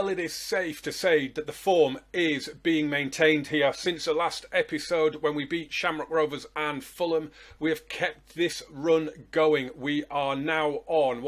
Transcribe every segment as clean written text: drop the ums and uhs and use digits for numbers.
Well, it is safe to say that the form is being maintained here. Since the last episode when we beat Shamrock Rovers and Fulham, we have kept this run going. We are now on,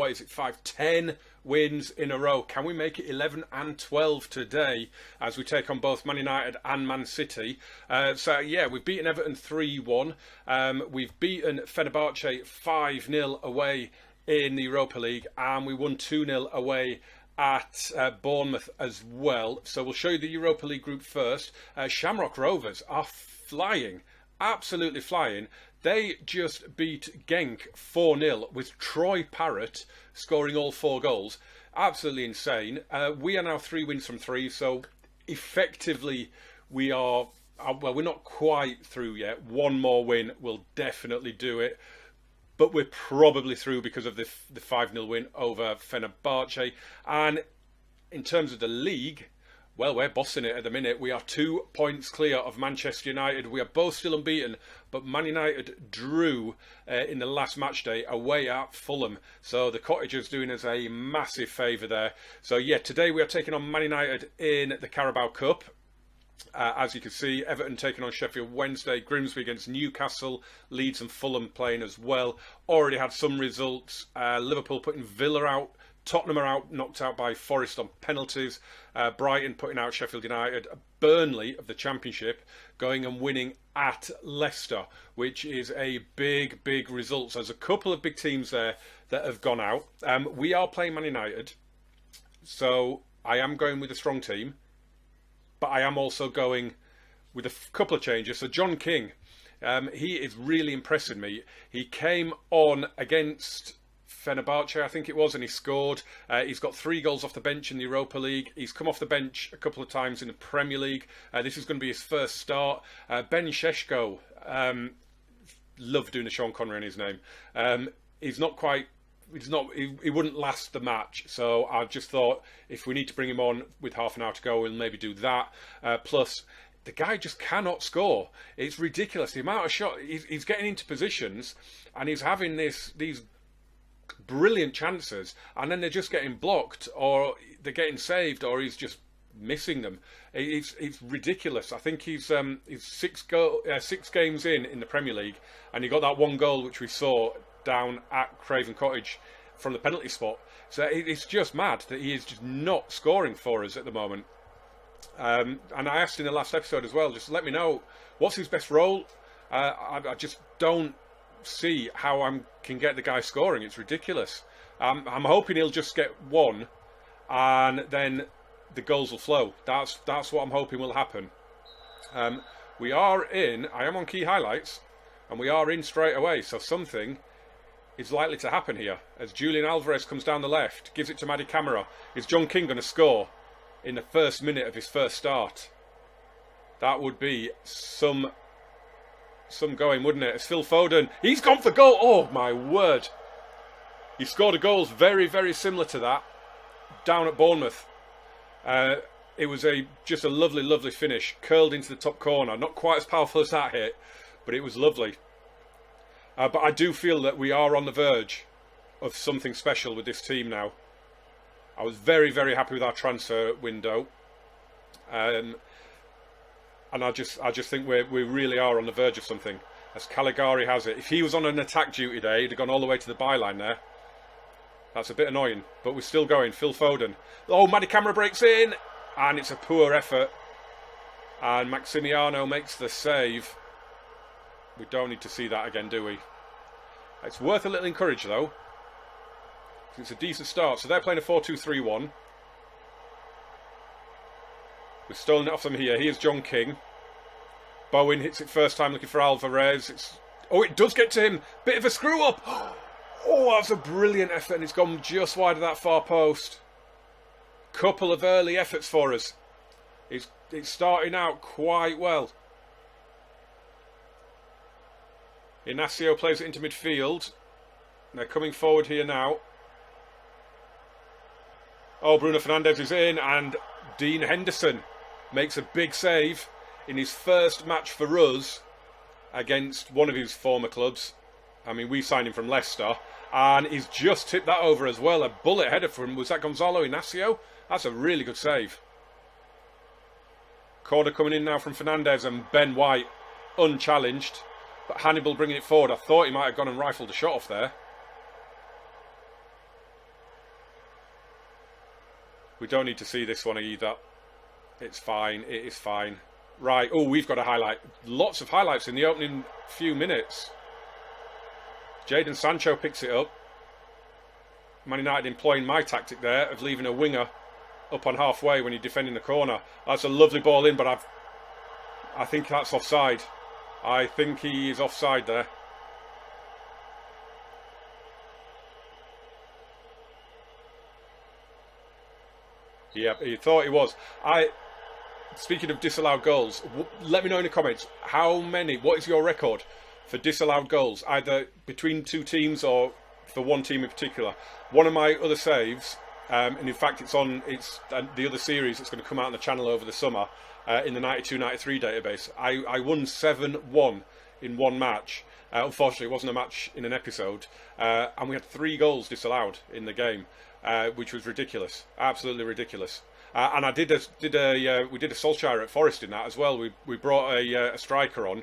10 wins in a row. Can we make it 11 and 12 today as we take on both Man United and Man City? We've beaten Everton 3-1. We've beaten Fenerbahce 5-0 away in the Europa League, and we won 2-0 away at Bournemouth as well. So we'll show you the Europa League group first. Shamrock Rovers are flying, absolutely flying. They just beat Genk 4-0 with Troy Parrott scoring all 4 goals. Absolutely insane. We are now 3 wins from 3, so effectively we are, we're not quite through yet. One more win will definitely do it. But we're probably through because of the 5-0 win over Fenerbahce. And in terms of the league, well, we're bossing it at the minute. We are 2 points clear of Manchester United. We are both still unbeaten, but Man United drew in the last match day away at Fulham. So the Cottagers doing us a massive favour there. So yeah, today we are taking on Man United in the Carabao Cup. As you can see, Everton taking on Sheffield Wednesday, Grimsby against Newcastle, Leeds and Fulham playing as well. Already had some results. Liverpool putting Villa out, Tottenham are out, knocked out by Forest on penalties. Brighton putting out Sheffield United. Burnley of the Championship going and winning at Leicester, which is a big, big result. So there's a couple of big teams there that have gone out. We are playing Man United, so I am going with a strong team. But I am also going with a couple of changes. So John King, he is really impressing me. He came on against Fenerbahce, I think it was, and he scored. He's got 3 goals off the bench in the Europa League. He's come off the bench a couple of times in the Premier League. This is going to be his first start. Ben Šeško, love doing a Sean Connery in his name. He's not quite... He wouldn't last the match, so I just thought if we need to bring him on with half an hour to go, we'll maybe do that. Plus, the guy just cannot score. It's ridiculous the amount of shot he's getting into positions, and he's having these brilliant chances, and then they're just getting blocked, or they're getting saved, or he's just missing them. It's ridiculous. I think he's 6 games in the Premier League, and he got that 1 goal which we saw down at Craven Cottage from the penalty spot. So it's just mad that he is just not scoring for us at the moment. And I asked in the last episode as well, just let me know what's his best role. I just don't see how I can get the guy scoring. It's ridiculous. I'm hoping he'll just get 1 and then the goals will flow. That's what I'm hoping will happen. We are in, I am on key highlights, and we are in straight away, so something is likely to happen here as Julian Alvarez comes down the left, gives it to Mady Camara. Is John King going to score in the first minute of his first start? That would be some going, wouldn't it? It's Phil Foden. He's gone for goal. Oh my word! He scored a goal very, very similar to that down at Bournemouth. It was just a lovely, lovely finish, curled into the top corner. Not quite as powerful as that hit, but it was lovely. But I do feel that we are on the verge of something special with this team now. I was very, very happy with our transfer window. And I just think we really are on the verge of something. As Caligari has it. If he was on an attack duty day, he'd have gone all the way to the byline there. That's a bit annoying, but we're still going. Phil Foden. Oh, Mady Camara breaks in, and it's a poor effort. And Maximiano makes the save. We don't need to see that again, do we? It's worth a little encourage, though. It's a decent start. So they're playing a 4-2-3-1. We've stolen it off them here. Here's John King. Bowen hits it first time looking for Alvarez. It does get to him. Bit of a screw up. Oh, that's a brilliant effort, and it's gone just wide of that far post. Couple of early efforts for us. It's starting out quite well. Inacio plays it into midfield. They're coming forward here now. Oh, Bruno Fernandes is in, and Dean Henderson makes a big save in his first match for us against one of his former clubs. I mean, we signed him from Leicester, and he's just tipped that over as well. A bullet header from, was that Gonzalo Inacio? That's a really good save. Corner coming in now from Fernandez and Ben White unchallenged. But Hannibal bringing it forward. I thought he might have gone and rifled a shot off there. We don't need to see this one either. It's fine. It is fine. Right. Oh, we've got a highlight. Lots of highlights in the opening few minutes. Jadon Sancho picks it up. Man United employing my tactic there of leaving a winger up on halfway when you're defending the corner. That's a lovely ball in, but I think that's offside. I think he is offside there. Yeah, he thought he was. Speaking of disallowed goals, let me know in the comments what is your record for disallowed goals, either between two teams or for one team in particular. One of my other saves, and in fact it's the other series that's going to come out on the channel over the summer, in the 92-93 database. I won 7-1 in one match. Unfortunately, it wasn't a match in an episode, and we had 3 goals disallowed in the game, which was ridiculous, absolutely ridiculous. And we did a Solskjaer at Forest in that as well. We brought a striker on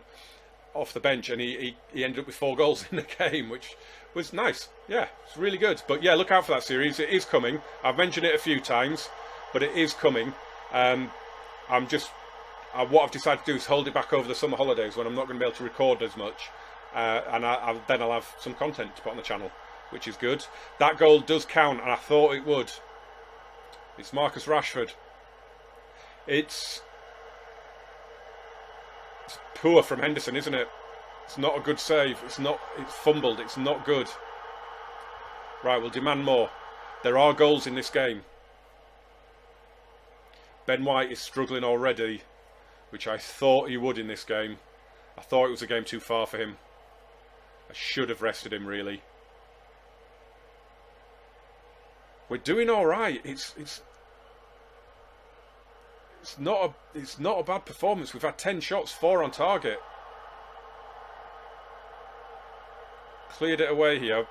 off the bench, and he ended up with 4 goals in the game, which was nice. Yeah, it's really good. But yeah, look out for that series. It is coming. I've mentioned it a few times, but it is coming. What I've decided to do is hold it back over the summer holidays when I'm not going to be able to record as much, and then I'll have some content to put on the channel, which is good. That goal does count, and I thought it would. It's Marcus Rashford. It's poor from Henderson, isn't it? It's not a good save. It's fumbled. It's not good. Right, we'll demand more. There are goals in this game. Ben White is struggling already, which I thought he would in this game. I thought it was a game too far for him. I should have rested him, really. We're doing all right. It's not a bad performance. We've had 10 shots, 4 on target. Cleared it away here.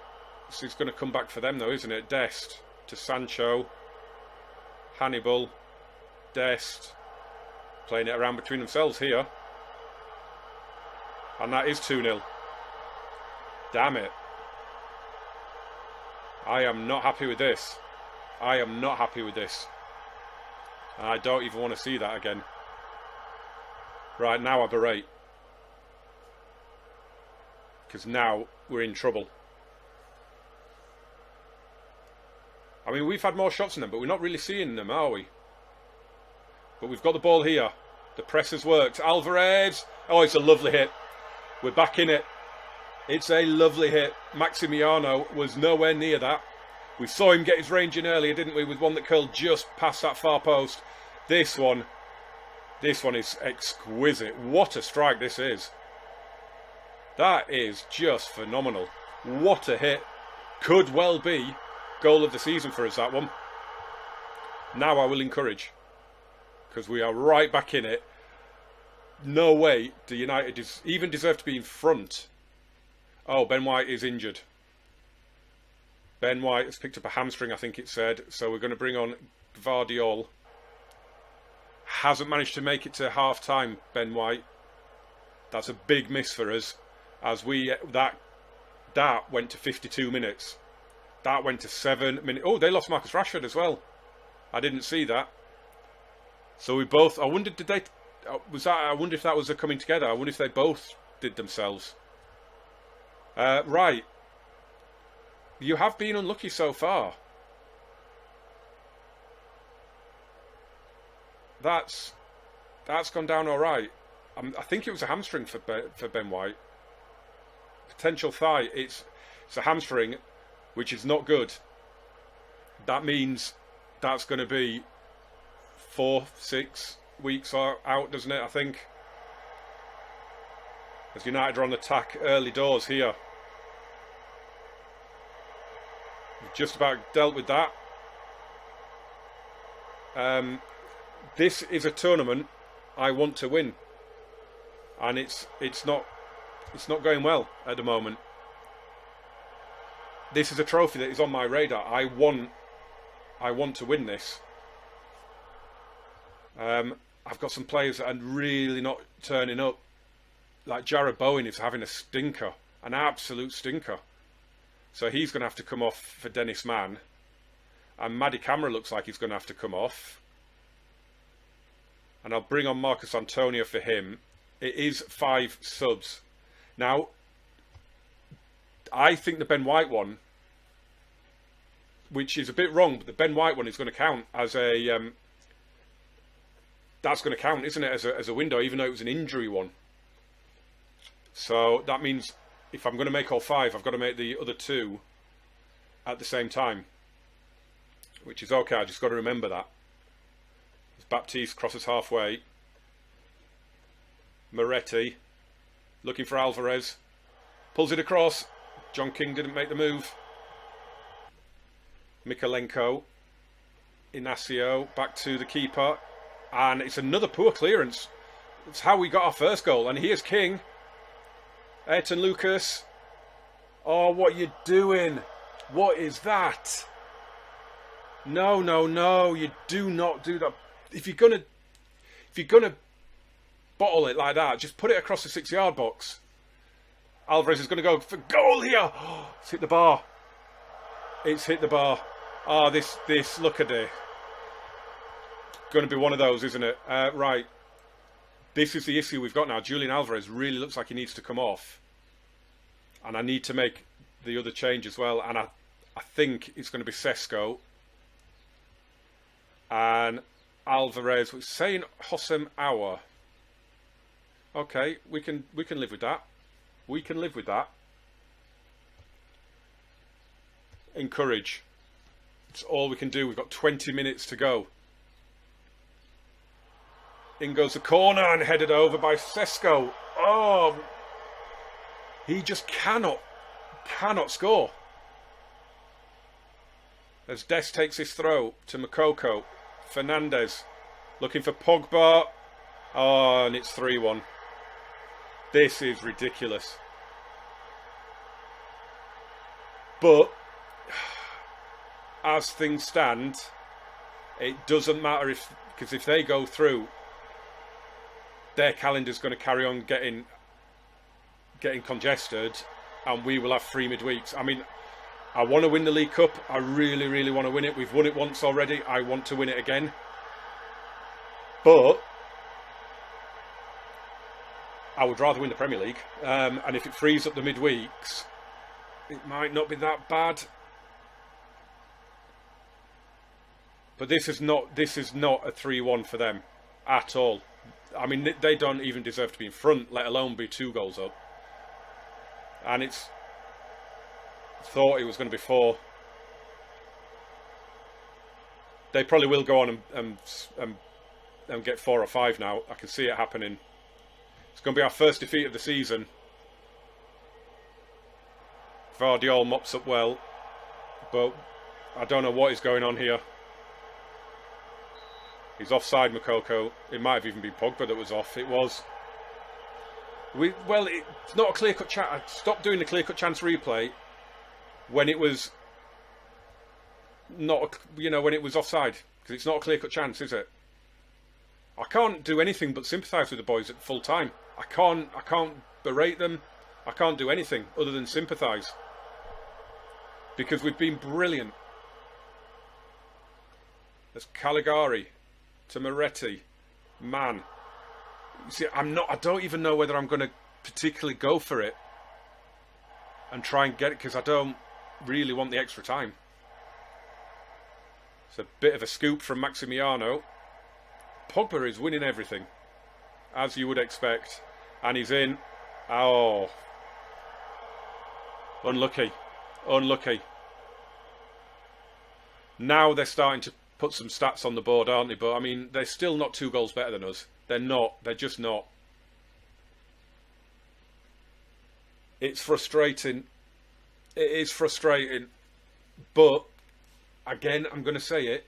This is going to come back for them though, isn't it? Dest to Sancho. Hannibal. Dest. Playing it around between themselves here. And that is 2-0. Damn it. I am not happy with this. I am not happy with this. I don't even want to see that again. Right, now I berate. Because now we're in trouble. I mean, we've had more shots than them, but we're not really seeing them, are we? But we've got the ball here. The press has worked. Alvarez. Oh, it's a lovely hit. We're back in it. It's a lovely hit. Maximiano was nowhere near that. We saw him get his range in earlier, didn't we? With one that curled just past that far post. This one is exquisite. What a strike this is. That is just phenomenal. What a hit. Could well be goal of the season for us, that one. Now I will encourage. Because we are right back in it. No way do United even deserve to be in front. Oh, Ben White is injured. Ben White has picked up a hamstring, I think it said. So we're going to bring on Vardiol. Hasn't managed to make it to half time, Ben White. That's a big miss for us. As that went to 52 minutes. That went to 7 minutes. Oh, they lost Marcus Rashford as well. I didn't see that. So we both. I wondered, did they? I wonder if that was a coming together. I wonder if they both did themselves. Right. You have been unlucky so far. That's gone down all right. I think it was a hamstring for Ben White. Potential thigh. It's a hamstring, which is not good. That means that's going to be 4-6 weeks out, doesn't it? I think. As United are on attack early doors here. We've just about dealt with that. This is a tournament I want to win, and it's not going well at the moment. This is a trophy that is on my radar. I want to win this. I've got some players that are really not turning up. Like Jared Bowen is having a stinker, an absolute stinker. So he's going to have to come off for Dennis Mann. And Maddie Camera looks like he's going to have to come off. And I'll bring on Marcus Antonio for him. It is 5 subs. Now, I think the Ben White one, which is a bit wrong, but the Ben White one is going to count as a... that's going to count, isn't it, as a window, even though it was an injury one. So that means if I'm going to make all 5, I've got to make the other 2 at the same time. Which is okay, I just got to remember that. As Baptiste crosses halfway. Moretti looking for Alvarez. Pulls it across. John King didn't make the move. Mikolenko. Inacio back to the keeper. And it's another poor clearance. It's how we got our first goal. And here's King. Ayrton Lucas. Oh, what are you doing? What is that? No, no, no. You do not do that. If you're gonna bottle it like that, just put it across the 6-yard box. Alvarez is going to go for goal here. Oh, it's hit the bar. It's hit the bar. Oh, this, look at it. Going to be one of those, isn't it? Right. This is the issue we've got now. Julian Alvarez really looks like he needs to come off. And I need to make the other change as well. And I think it's going to be Sesko. And Alvarez, we're saying Hossam Aouar. Okay, we can live with that. We can live with that. Encourage. It's all we can do. We've got 20 minutes to go. In goes the corner and headed over by Sesko. Oh, he just cannot score. As Dest takes his throw to Makoko. Fernandez looking for Pogba. Oh, and it's 3-1. This is ridiculous. But as things stand, it doesn't matter because if they go through, their calendar's going to carry on getting congested, and we will have 3 midweeks. I mean, I want to win the League Cup. I really, really want to win it. We've won it once already. I want to win it again. But I would rather win the Premier League. And if it frees up the midweeks, it might not be that bad. But this is not a 3-1 for them at all. I mean, they don't even deserve to be in front, let alone be 2 goals up. And it's thought it was going to be 4. They probably will go on and get 4 or 5 now. I can see it happening. It's going to be our first defeat of the season. Vardiol mops up well, but I don't know what is going on here. He's offside, Makoko. It might have even been Pogba that was off. It was. Well, it's not a clear-cut chance. I stopped doing the clear-cut chance replay when it was not, when it was offside, because it's not a clear-cut chance, is it? I can't do anything but sympathise with the boys at full time. I can't berate them. I can't do anything other than sympathise, because we've been brilliant. There's Caligari to Moretti. Man, you see, I don't even know whether I'm going to particularly go for it and try and get it, because I don't really want the extra time. It's a bit of a scoop from Maximiano. Pogba is winning everything, as you would expect, and he's in. Oh, unlucky. Now they're starting to put some stats on the board, aren't they? But I mean, they're still not 2 goals better than us. They're not. They're just not. It's frustrating. It is frustrating. But again, I'm going to say it.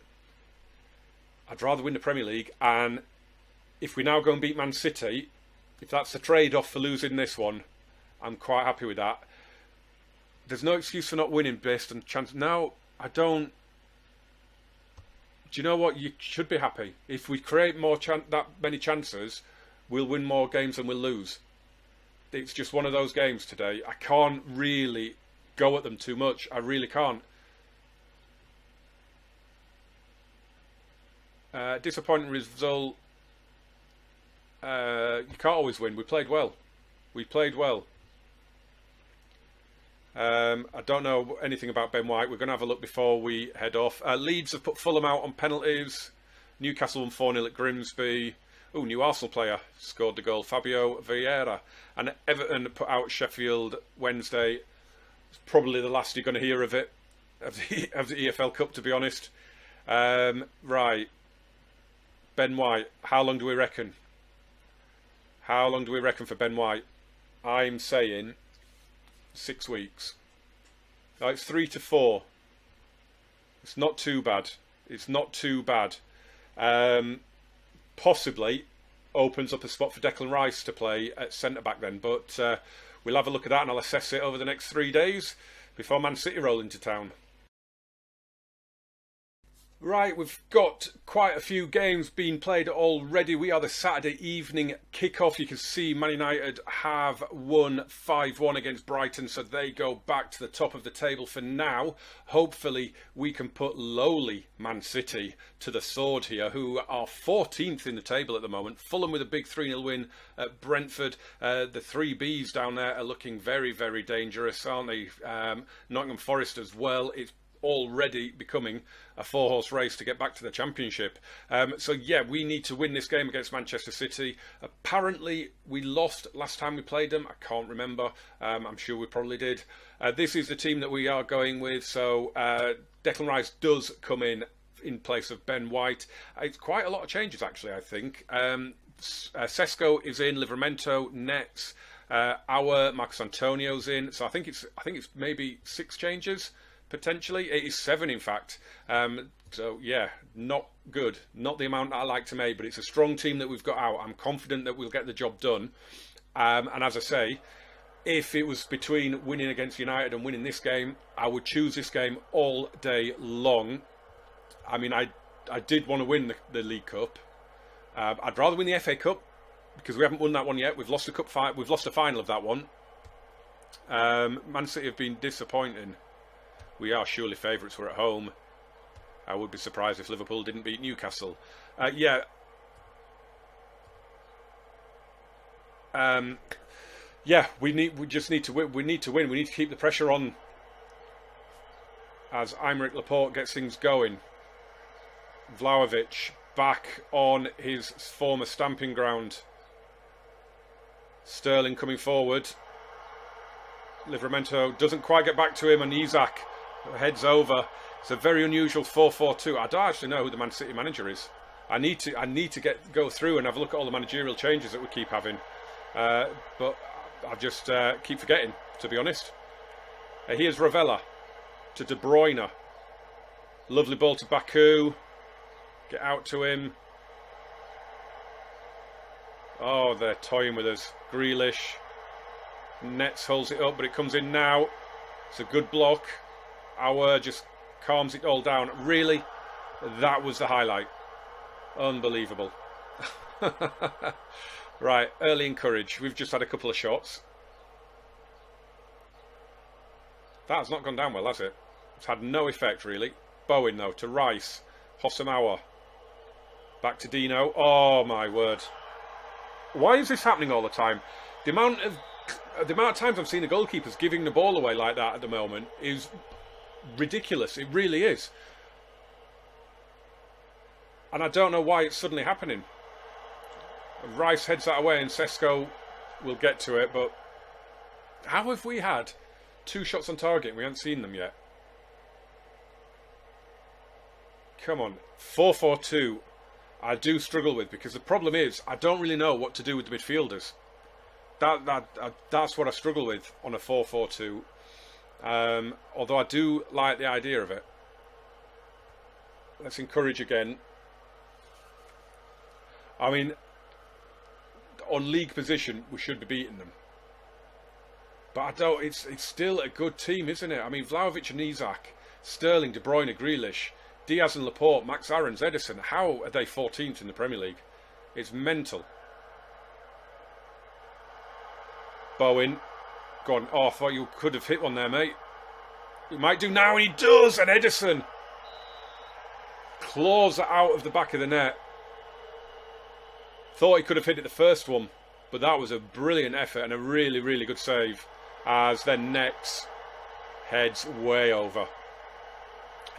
I'd rather win the Premier League, and if we now go and beat Man City, if that's the trade-off for losing this one, I'm quite happy with that. There's no excuse for not winning based on chance. Now, I don't Do you know what? You should be happy. If we create that many chances, we'll win more games than we'll lose. It's just one of those games today. I can't really go at them too much. I really can't. Disappointing result. You can't always win. We played well. I don't know anything about Ben White. We're going to have a look before we head off. Leeds have put Fulham out on penalties. Newcastle won 4-0 at Grimsby. Oh, new Arsenal player scored the goal, Fabio Vieira. And Everton put out Sheffield Wednesday. It's probably the last you're going to hear of it, of the EFL Cup, to be honest. Right. Ben White, how long do we reckon? How long do we reckon for Ben White? I'm saying 6 weeks. No, it's 3 to 4. It's not too bad. Possibly opens up a spot for Declan Rice to play at centre-back then. But we'll have a look at that and I'll assess it over the next 3 days before Man City roll into town. Right, we've got quite a few games being played already. We are the Saturday evening kickoff. You can see Man United have won 5-1 against Brighton, so they go back to the top of the table for now. Hopefully, we can put lowly Man City to the sword here, who are 14th in the table at the moment. Fulham with a big 3-0 win at Brentford. The 3Bs down there are looking very, very dangerous, aren't they? Nottingham Forest as well. It's already becoming a 4-horse race to get back to the Championship. So yeah, we need to win this game against Manchester City. Apparently we lost last time we played them. I can't remember. I'm sure we probably did. This is the team that we are going with. So Declan Rice does come in place of Ben White. It's quite a lot of changes actually, I think. Sesko is in, Livramento, Nets, Marcos Antonio's in. So I think it's maybe 6 changes. Potentially, it is 7 in fact. So yeah, not good. Not the amount that I like to make, but it's a strong team that we've got out. I'm confident that we'll get the job done. And as I say, if it was between winning against United and winning this game, I would choose this game all day long. I mean, I did want to win the League Cup. I'd rather win the FA Cup because we haven't won that one yet. We've lost a cup fight. We've lost a final of that one. Man City have been disappointing. We are surely favourites. We're at home. I would be surprised if Liverpool didn't beat Newcastle. Yeah, we just need to win. We need to win. We need to keep the pressure on as Aymeric Laporte gets things going. Vlahovic back on his former stamping ground. Sterling coming forward. Livramento doesn't quite get back to him, and Isak heads over. It's a very unusual 4-4-2. I don't actually know who the Man City manager is. I need to go through and have a look at all the managerial changes that we keep having. But I just keep forgetting, to be honest. Here's Ravella to De Bruyne. Lovely ball to Baku. Get out to him. Oh, they're toying with us. Grealish. Nets holds it up, but it comes in now. It's a good block. Our just calms it all down. Really, that was the highlight. Unbelievable. Right, early encourage. We've just had a couple of shots. That has not gone down well, has it? It's had no effect, really. Bowen, though, to Rice. Hosamawa. Back to Dino. Oh, my word. Why is this happening all the time? The amount of times I've seen the goalkeepers giving the ball away like that at the moment is ridiculous. It really is. And I don't know why it's suddenly happening. Rice heads that away and Sesko will get to it, but how have we had 2 shots on target and we haven't seen them yet? Come on. 4-4-2 I do struggle with, because the problem is I don't really know what to do with the midfielders. That's what I struggle with on a 4-4-2. Although I do like the idea of it. Let's encourage again. I mean, on league position, we should be beating them. But I don't. It's still a good team, isn't it? I mean, Vlahovic and Isak, Sterling, De Bruyne, Grealish. Diaz and Laporte, Max Aarons, Ederson, how are they 14th in the Premier League? It's mental. Bowen. Go on. Oh, I thought you could have hit one there, mate. You might do now, and he does! And Ederson claws it out of the back of the net. Thought he could have hit it the first one, but that was a brilliant effort and a really, really good save, as then Nex heads way over.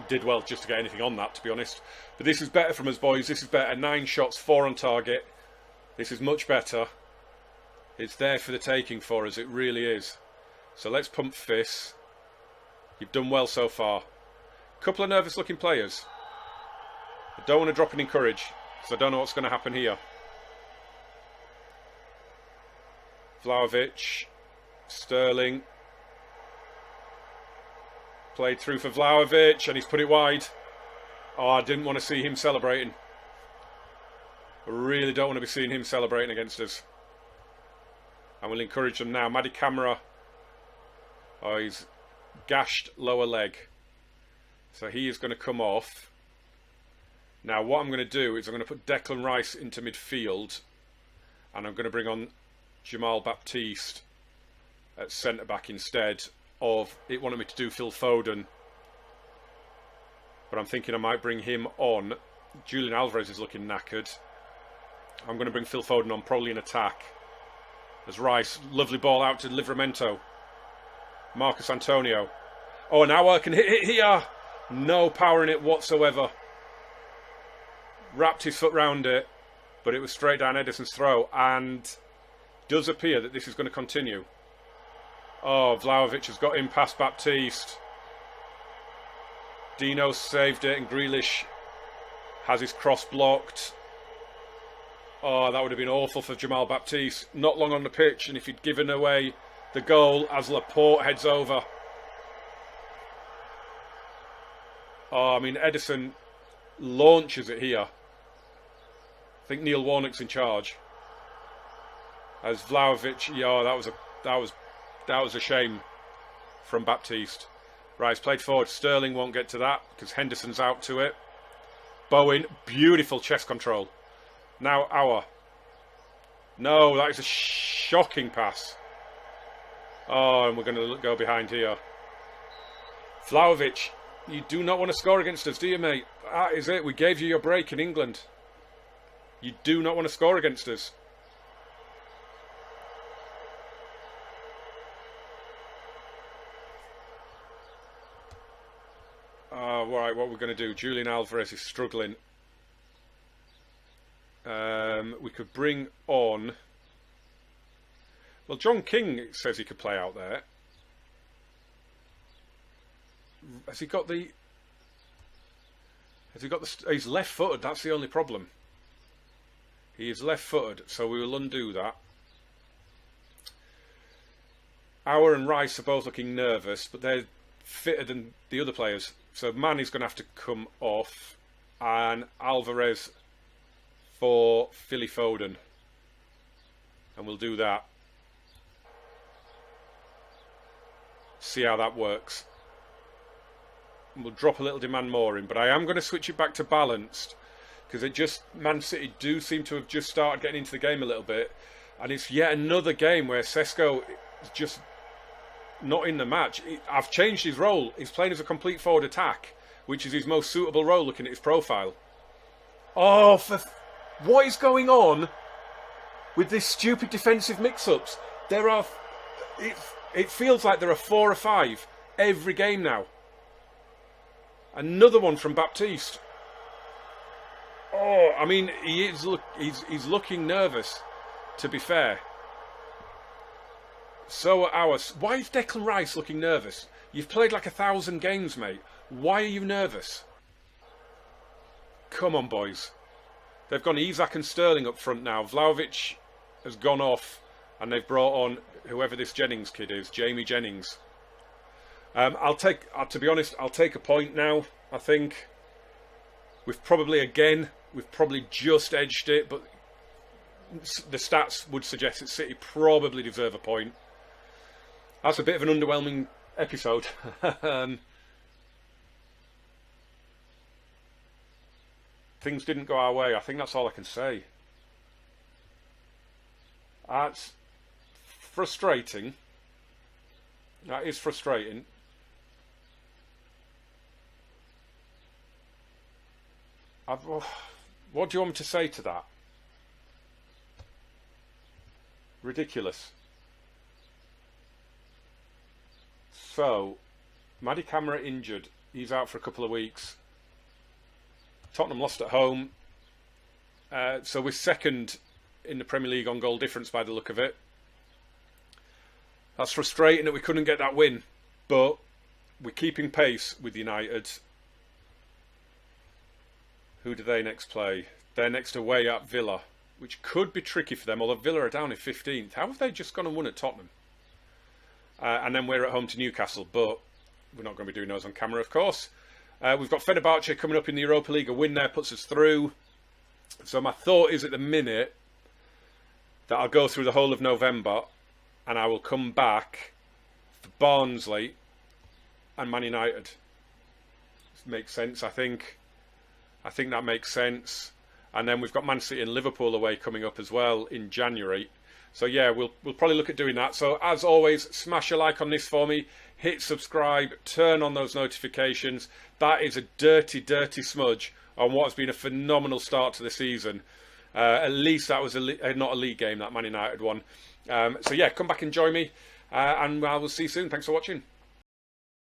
Did well just to get anything on that, to be honest. But this is better from us, boys. This is better. 9 shots, 4 on target. This is much better. It's there for the taking for us. It really is. So let's pump fists. You've done well so far. Couple of nervous looking players. I don't want to drop and encourage, because I don't know what's going to happen here. Vlahovic. Sterling. Played through for Vlahovic, and he's put it wide. Oh, I didn't want to see him celebrating. I really don't want to be seeing him celebrating against us. And we'll encourage them now. Madi Camara. Oh, he's gashed lower leg. So he is going to come off. Now what I'm going to do is I'm going to put Declan Rice into midfield. And I'm going to bring on Jamal Baptiste at centre-back instead of... It wanted me to do Phil Foden. But I'm thinking I might bring him on. Julian Alvarez is looking knackered. I'm going to bring Phil Foden on, probably in attack. As Rice, lovely ball out to Livramento. Marcus Antonio. Oh, now I can hit it here. No power in it whatsoever. Wrapped his foot round it, but it was straight down Ederson's throat, and does appear that this is going to continue. Oh, Vlahovic has got in past Baptiste. Dino saved it, and Grealish has his cross blocked. Oh, that would have been awful for Jamal Baptiste. Not long on the pitch, and if he'd given away the goal as Laporte heads over. Oh, I mean, Ederson launches it here. I think Neil Warnock's in charge. As Vlahovic, yeah, that was a shame from Baptiste. Right, it's played forward. Sterling won't get to that because Henderson's out to it. Bowen, beautiful chest control. Now Auer. No, that is a shocking pass. Oh, and we're going to go behind here. Vlahovic, you do not want to score against us, do you, mate? That is it. We gave you your break in England. You do not want to score against us. Right, what we're going to do. Julian Alvarez is struggling. We could bring on... Well, John King says he could play out there. Has he got the... He's left-footed, that's the only problem. He is left-footed, so we will undo that. Auer and Rice are both looking nervous, but they're fitter than the other players. So Manny's going to have to come off. And Alvarez for Philly Foden. And we'll do that. See how that works. And we'll drop a little demand more in. But I am going to switch it back to balanced. Because it just... Man City do seem to have just started getting into the game a little bit. And it's yet another game where Sesko is just... not in the match. I've changed his role. He's playing as a complete forward attack, which is his most suitable role looking at his profile. Oh, what is going on with this stupid defensive mix-ups? There are... It feels like there are 4 or 5 every game now. Another one from Baptiste. Oh, I mean, he's looking nervous, to be fair. So are ours. Why is Declan Rice looking nervous? You've played like 1,000 games, mate. Why are you nervous? Come on, boys. They've gone Isak and Sterling up front now. Vlahovic has gone off, and they've brought on whoever this Jennings kid is, Jamie Jennings. To be honest, I'll take a point now. I think we've probably just edged it, but the stats would suggest that City probably deserve a point. That's a bit of an underwhelming episode. things didn't go our way. I think that's all I can say. That's frustrating. That is frustrating. What do you want me to say to that? Ridiculous. So, Mady Camara injured. He's out for a couple of weeks. Tottenham lost at home. So we're second in the Premier League on goal difference by the look of it. That's frustrating that we couldn't get that win. But we're keeping pace with United. Who do they next play? They're next away at Villa, which could be tricky for them, although Villa are down in 15th. How have they just gone and won at Tottenham? And then we're at home to Newcastle, but we're not going to be doing those on camera, of course. We've got Fenerbahce coming up in the Europa League. A win there puts us through. So my thought is at the minute that I'll go through the whole of November and I will come back for Barnsley and Man United. This makes sense, I think. I think that makes sense. And then we've got Man City and Liverpool away coming up as well in January. So yeah, we'll probably look at doing that. So as always, smash a like on this for me. Hit subscribe. Turn on those notifications. That is a dirty, dirty smudge on what has been a phenomenal start to the season. At least that was not a league game, that Man United one. So yeah, come back and join me. And I will see you soon. Thanks for watching.